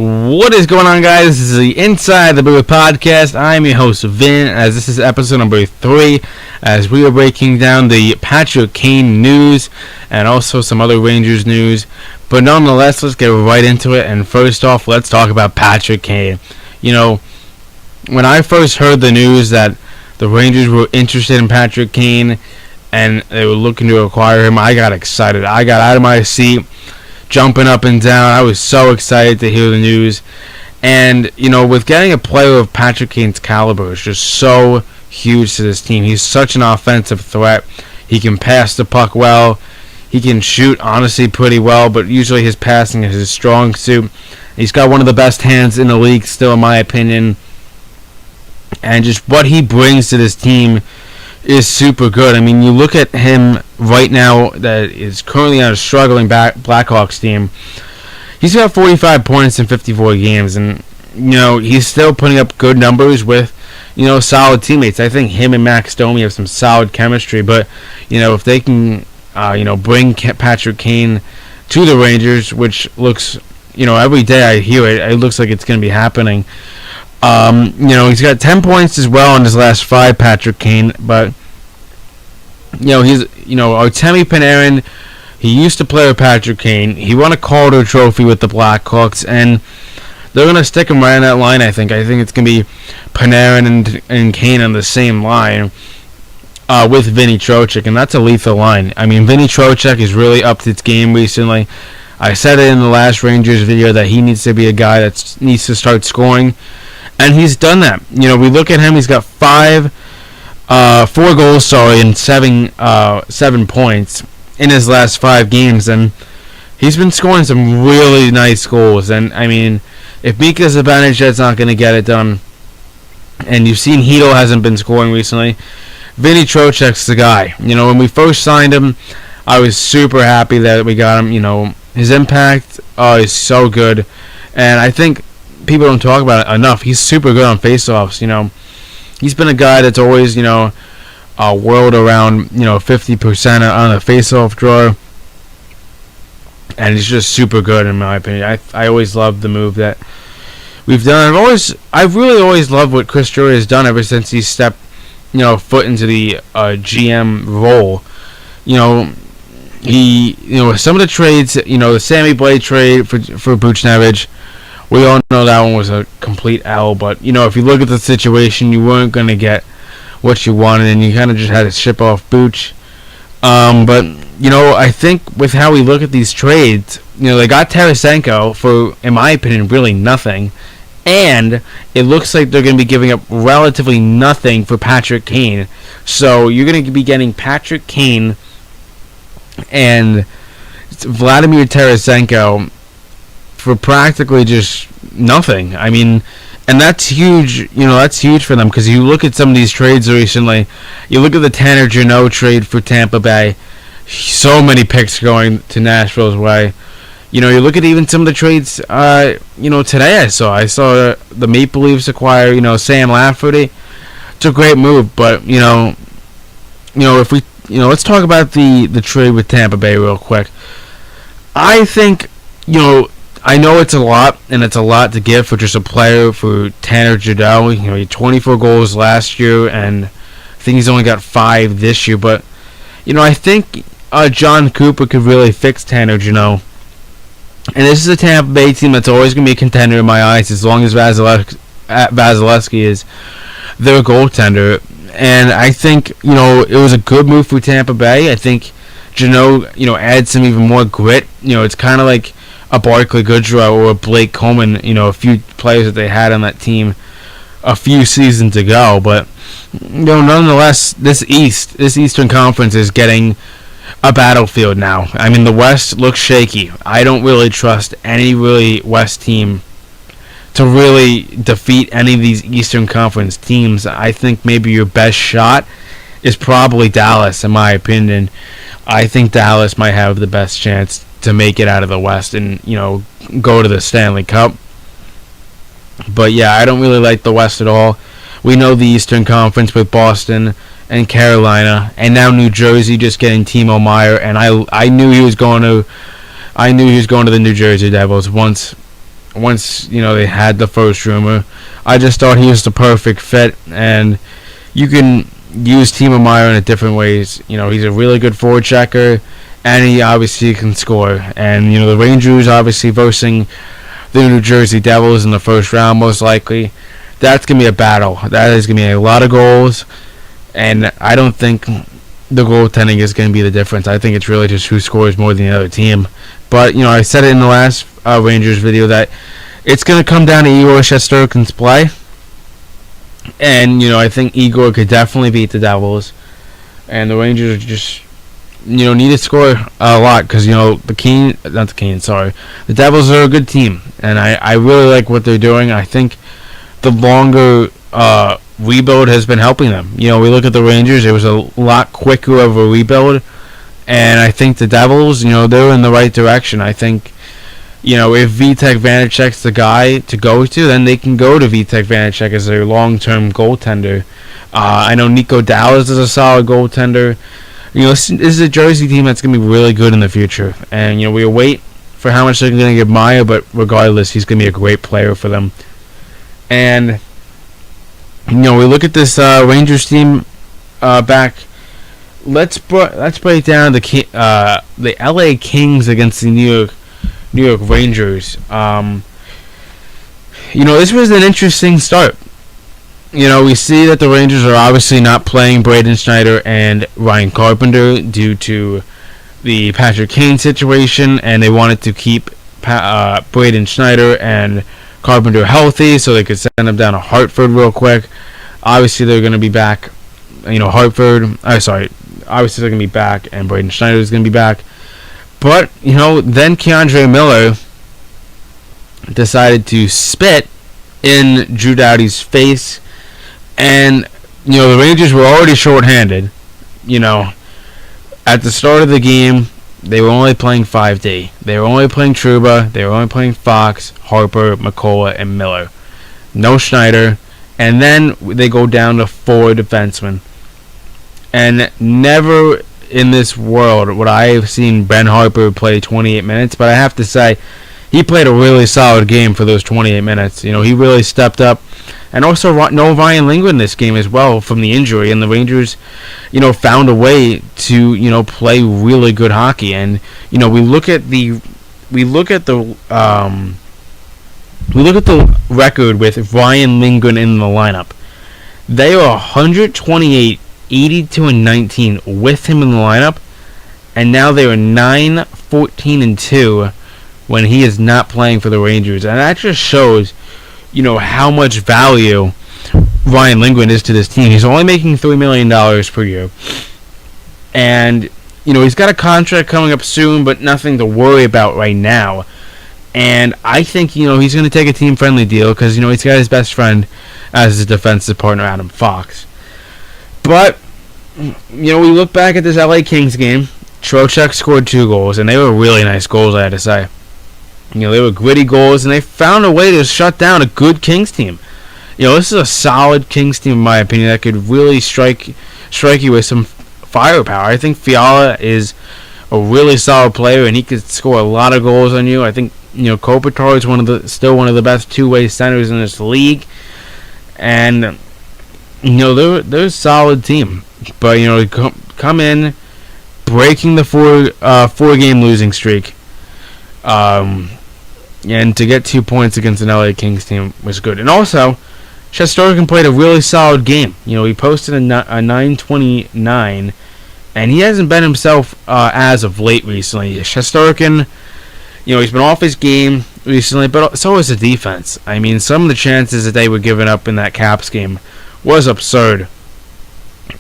What is going on, guys? This is the Inside the Brewer podcast. I'm your host, Vin, as this is episode number 3, as we are breaking down the Patrick Kane news and also some other Rangers news. But nonetheless, let's get right into it. And first off, let's talk about Patrick Kane. You know, when I first heard the news that the Rangers were interested in Patrick Kane and they were looking to acquire him, I got excited. I got out of my seat, jumping up and down. I was so excited to hear the news. And, you know, with getting a player of Patrick Kane's caliber, it's just so huge to this team. He's such an offensive threat. He can pass the puck well. He can shoot, honestly, pretty well, but usually his passing is his strong suit. He's got one of the best hands in the league still, in my opinion. And just what he brings to this team is super good. I mean, you look at him right now that is currently on a struggling Blackhawks team. He's got 45 points in 54 games, and, you know, he's still putting up good numbers with, you know, solid teammates. I think him and Max Domi have some solid chemistry, but, you know, if they can, bring Patrick Kane to the Rangers, which looks, you know, every day I hear it, it looks like it's going to be happening. He's got 10 points as well in his last 5, Patrick Kane, but, Artemi Panarin, he used to play with Patrick Kane. He won a Calder Trophy with the Blackhawks, and they're going to stick him right on that line, I think. I think it's going to be Panarin and Kane on the same line with Vinny Trocheck, and that's a lethal line. I mean, Vinny Trocheck is really upped its game recently. I said it in the last Rangers video that he needs to be a guy that needs to start scoring. And he's done that. You know, we look at him. He's got 4 goals, and 7 points in his last 5 games, and he's been scoring some really nice goals. And I mean, if Mika Zibanejad's not going to get it done, and you've seen Hedl hasn't been scoring recently, Vinny Trocheck's the guy. You know, when we first signed him, I was super happy that we got him. You know, his impact is so good, and I think people don't talk about it enough. He's super good on faceoffs. You know, he's been a guy that's always, whirled around, 50% on the faceoff draw, and he's just super good in my opinion. I always loved the move that we've done. I've really always loved what Chris Drury has done ever since he stepped, foot into the GM role. Some of the trades, the Sammy Blais trade for Buchnevich, we all know that one was a complete L, but, if you look at the situation, you weren't going to get what you wanted, and you kind of just had to ship off Buch. But, I think with how we look at these trades, they got Tarasenko for, in my opinion, really nothing, and it looks like they're going to be giving up relatively nothing for Patrick Kane. So you're going to be getting Patrick Kane and Vladimir Tarasenko for practically just nothing. I mean, and that's huge. That's huge for them, because you look at some of these trades recently. You look at the Tanner Jeannot trade for Tampa Bay. So many picks going to Nashville's way. You look at even some of the trades. Today I saw the Maple Leafs acquire Sam Lafferty. It's a great move, but if we let's talk about the trade with Tampa Bay real quick. I think I know it's a lot, and it's a lot to give for just a player for Tanner Jeannot. He had 24 goals last year, and I think he's only got 5 this year. But, I think John Cooper could really fix Tanner Jeannot. And this is a Tampa Bay team that's always going to be a contender in my eyes, as long as Vasilevsky is their goaltender. And I think, it was a good move for Tampa Bay. I think Jeannot, adds some even more grit. It's kind of like a Barclay Goodrow or a Blake Coleman, a few players that they had on that team a few seasons ago. But, nonetheless, this Eastern Conference is getting a battlefield now. I mean, the West looks shaky. I don't really trust any really West team to really defeat any of these Eastern Conference teams. I think maybe your best shot is probably Dallas, in my opinion. I think Dallas might have the best chance to make it out of the West and, go to the Stanley Cup. But, yeah, I don't really like the West at all. We know the Eastern Conference with Boston and Carolina, and now New Jersey just getting Timo Meier, and I knew he was going to the New Jersey Devils once once they had the first rumor. I just thought he was the perfect fit, and you can use Timo Meier in a different ways. He's a really good forward checker, and he obviously can score. And the Rangers obviously versing the New Jersey Devils in the first round, most likely. That's gonna be a battle. That is gonna be a lot of goals, and I don't think the goaltending is gonna be the difference. I think it's really just who scores more than the other team. But I said it in the last Rangers video that it's gonna come down to Igor Shesterkin's play. And, I think Igor could definitely beat the Devils. And the Rangers just, need to score a lot. Because, the Devils are a good team. And I really like what they're doing. I think the longer rebuild has been helping them. We look at the Rangers. It was a lot quicker of a rebuild. And I think the Devils, they're in the right direction. I think, if Vitek Vanacek's the guy to go to, then they can go to Vitek Vanacek as their long-term goaltender. I know Nico Dallas is a solid goaltender. This is a Jersey team that's going to be really good in the future. And, we'll wait for how much they're going to give Maya, but regardless, he's going to be a great player for them. And, we look at this Rangers team back. Let's break down the LA Kings against the New York Rangers. This was an interesting start. We see that the Rangers are obviously not playing Braden Schneider and Ryan Carpenter due to the Patrick Kane situation, and they wanted to keep Braden Schneider and Carpenter healthy so they could send them down to Hartford real quick. Obviously, they're going to be back. Obviously, they're going to be back, and Braden Schneider is going to be back. But, then Keandre Miller decided to spit in Drew Doughty's face. And, the Rangers were already shorthanded. At the start of the game, they were only playing 5D. They were only playing Trouba. They were only playing Fox, Harper, McCullough, and Miller. No Schneider. And then they go down to 4 defensemen. And never in this world would I have seen Ben Harper play 28 minutes, but I have to say he played a really solid game for those 28 minutes. He really stepped up. And also no Ryan Lindgren in this game as well from the injury, and the Rangers, found a way to, play really good hockey. And we look at the record with Ryan Lindgren in the lineup. They are 128, 82, and 19 with him in the lineup, and now they are 9, 14, and 2 when he is not playing for the Rangers. And that just shows, how much value Ryan Lindgren is to this team. He's only making $3 million per year. And, he's got a contract coming up soon, but nothing to worry about right now. And I think, he's going to take a team-friendly deal because, he's got his best friend as his defensive partner, Adam Fox. But, we look back at this LA Kings game. Trocheck scored 2 goals, and they were really nice goals, I had to say. They were gritty goals, and they found a way to shut down a good Kings team. This is a solid Kings team, in my opinion, that could really strike you with some firepower. I think Fiala is a really solid player, and he could score a lot of goals on you. I think, Kopitar is still one of the best two-way centers in this league. And, they're a solid team. But, come in, breaking the four-game losing streak. And to get 2 points against an LA Kings team was good. And also, Shesterkin played a really solid game. He posted a 929, and he hasn't been himself as of late recently. Shesterkin, he's been off his game recently, but so is the defense. I mean, some of the chances that they were giving up in that Caps game was absurd.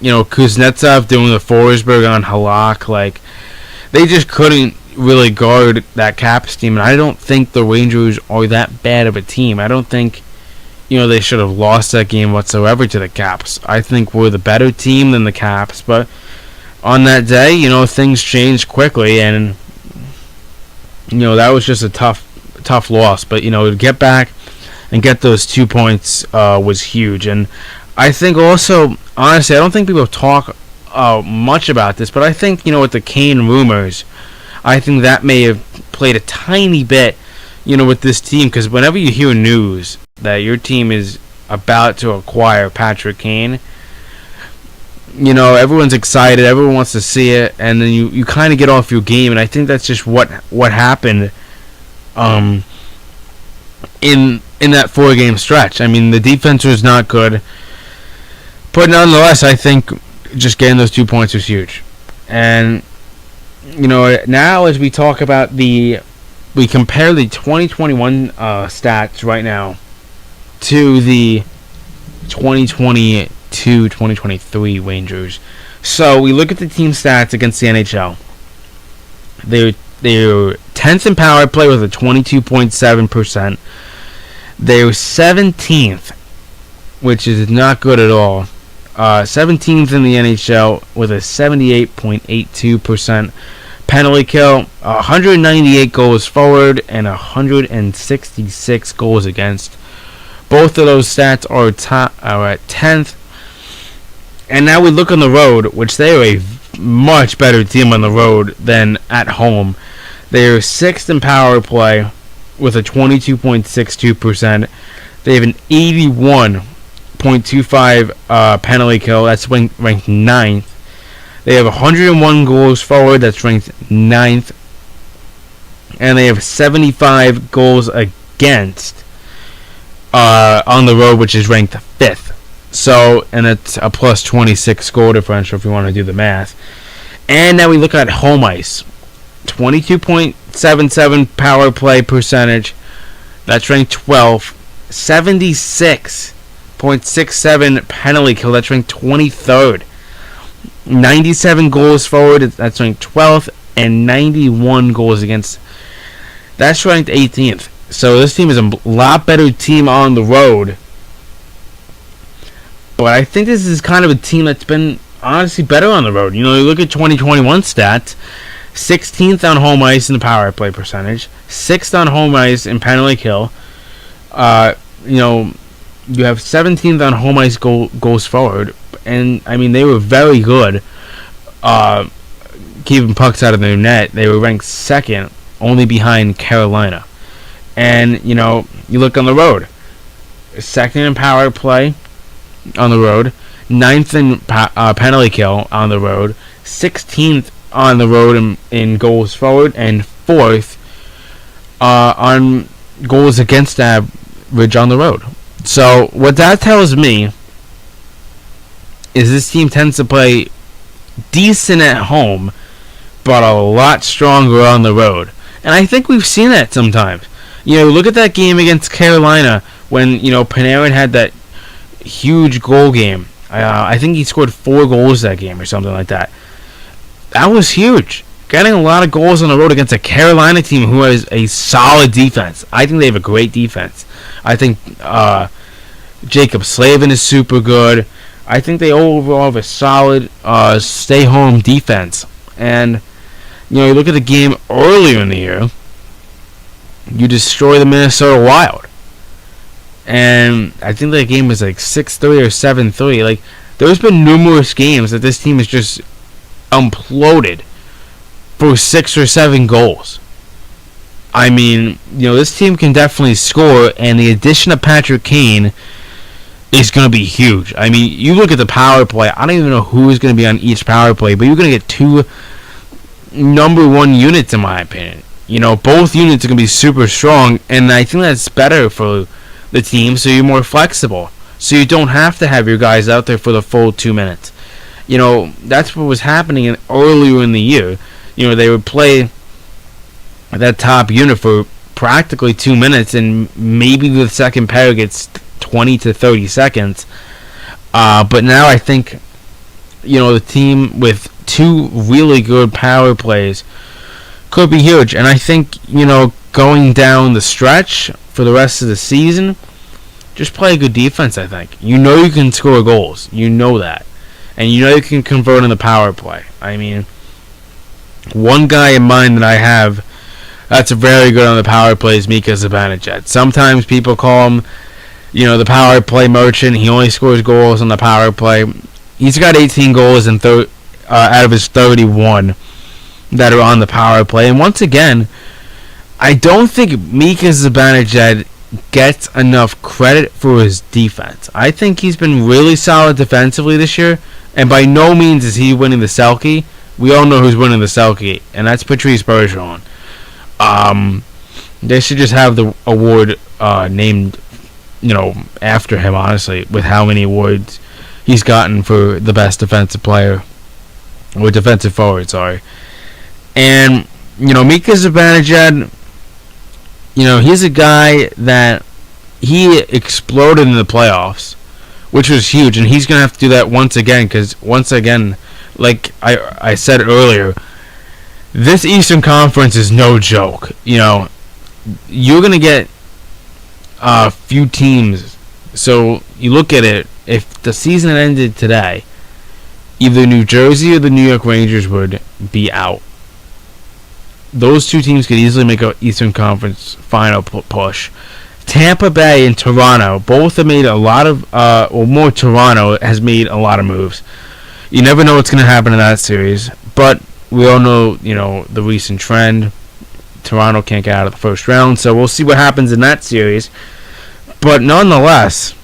Kuznetsov doing the Forsberg on Halak, they just couldn't really guard that Caps team, and I don't think the Rangers are that bad of a team. I don't think, they should have lost that game whatsoever to the Caps. I think we're the better team than the Caps, but on that day, things changed quickly, and, that was just a tough loss. But, to get back and get those 2 points was huge. And I think also, honestly, I don't think people talk much about this, but I think, with the Kane rumors, I think that may have played a tiny bit with this team, because whenever you hear news that your team is about to acquire Patrick Kane, everyone's excited, everyone wants to see it, and then you kind of get off your game, and I think that's just what happened in that 4-game stretch. I mean, the defense was not good, but nonetheless, I think just getting those 2 points was huge. And now as we talk about we compare the 2021 stats right now to the 2022-2023 Rangers. So we look at the team stats against the NHL. They're 10th in power play with a 22.7%. They're 17th, which is not good at all. 17th in the NHL with a 78.82% penalty kill, 198 goals forward, and 166 goals against. Both of those stats are at 10th. And now we look on the road, which they are a much better team on the road than at home. They are 6th in power play with a 22.62%. They have an 81.25 penalty kill. That's ranked 9th. They have 101 goals forward. That's ranked 9th. And they have 75 goals against on the road, which is ranked 5th. So, and it's a plus 26 goal differential if you want to do the math. And now we look at home ice. 22.77 power play percentage. That's ranked 12th. 76.67 penalty kill. That's ranked 23rd. 97 goals forward. That's ranked 12th. And 91 goals against. That's ranked 18th. So this team is a lot better team on the road. But I think this is kind of a team that's been honestly better on the road. You look at 2021 stats. 16th on home ice in the power play percentage. 6th on home ice in penalty kill. You have 17th on home ice goals forward. And, I mean, they were very good keeping pucks out of their net. They were ranked 2nd, only behind Carolina. And, you look on the road. 2nd in power play on the road. 9th in penalty kill on the road. 16th on the road in goals forward. And 4th on goals against average on the road. So, what that tells me is this team tends to play decent at home, but a lot stronger on the road. And I think we've seen that sometimes. Look at that game against Carolina when, Panarin had that huge goal game. I think he scored 4 goals that game or something like that. That was huge. Getting a lot of goals on the road against a Carolina team who has a solid defense. I think they have a great defense. I think Jacob Slavin is super good. I think they overall have a solid stay-home defense. And, you look at the game earlier in the year, you destroy the Minnesota Wild. And I think that game was like 6-3 or 7-3. Like, there's been numerous games that this team has just imploded for 6 or 7 goals. I mean, this team can definitely score, and the addition of Patrick Kane is going to be huge. I mean, you look at the power play. I don't even know who is going to be on each power play, but you're going to get 2 number 1 units, in my opinion. Both units are going to be super strong, and I think that's better for the team, so you're more flexible. So you don't have to have your guys out there for the full 2 minutes. That's what was happening earlier in the year. They would play that top unit for practically 2 minutes, and maybe the second pair gets 20 to 30 seconds. But now I think, the team with 2 really good power plays could be huge. And I think, going down the stretch for the rest of the season, just play a good defense, I think. You can score goals. You know that. And you can convert on the power play. I mean, one guy in mind that I have that's very good on the power play is Mika Zibanejad. Sometimes people call him, the power play merchant. He only scores goals on the power play. He's got 18 goals out of his 31 that are on the power play. And once again, I don't think Mika Zibanejad gets enough credit for his defense. I think he's been really solid defensively this year, and by no means is he winning the Selke. We all know who's winning the Selke, and that's Patrice Bergeron. They should just have the award named, after him, honestly, with how many awards he's gotten for the best defensive player, or defensive forward, sorry. And, Mika Zibanejad, he's a guy that he exploded in the playoffs, which was huge, and he's going to have to do that once again, because once again, like I said earlier, this Eastern Conference is no joke. You're going to get a few teams. So you look at it, if the season ended today, either New Jersey or the New York Rangers would be out. Those two teams could easily make an Eastern Conference final push. Tampa Bay and Toronto both have made a lot of, more Toronto has made a lot of moves. You never know what's going to happen in that series, but we all know, the recent trend. Toronto can't get out of the first round, so we'll see what happens in that series. But nonetheless,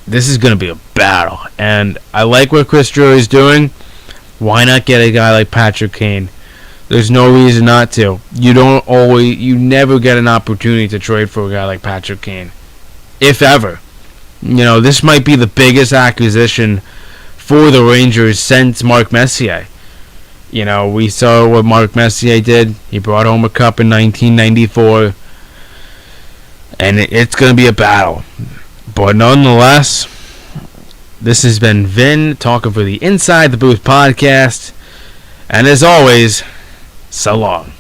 this is going to be a battle, and I like what Chris Drury's doing. Why not get a guy like Patrick Kane? There's no reason not to. You never get an opportunity to trade for a guy like Patrick Kane, if ever. This might be the biggest acquisition for the Rangers since Mark Messier. We saw what Mark Messier did. He brought home a cup in 1994. And it's going to be a battle. But nonetheless, this has been Vin talking for the Inside the Booth podcast. And as always, so long.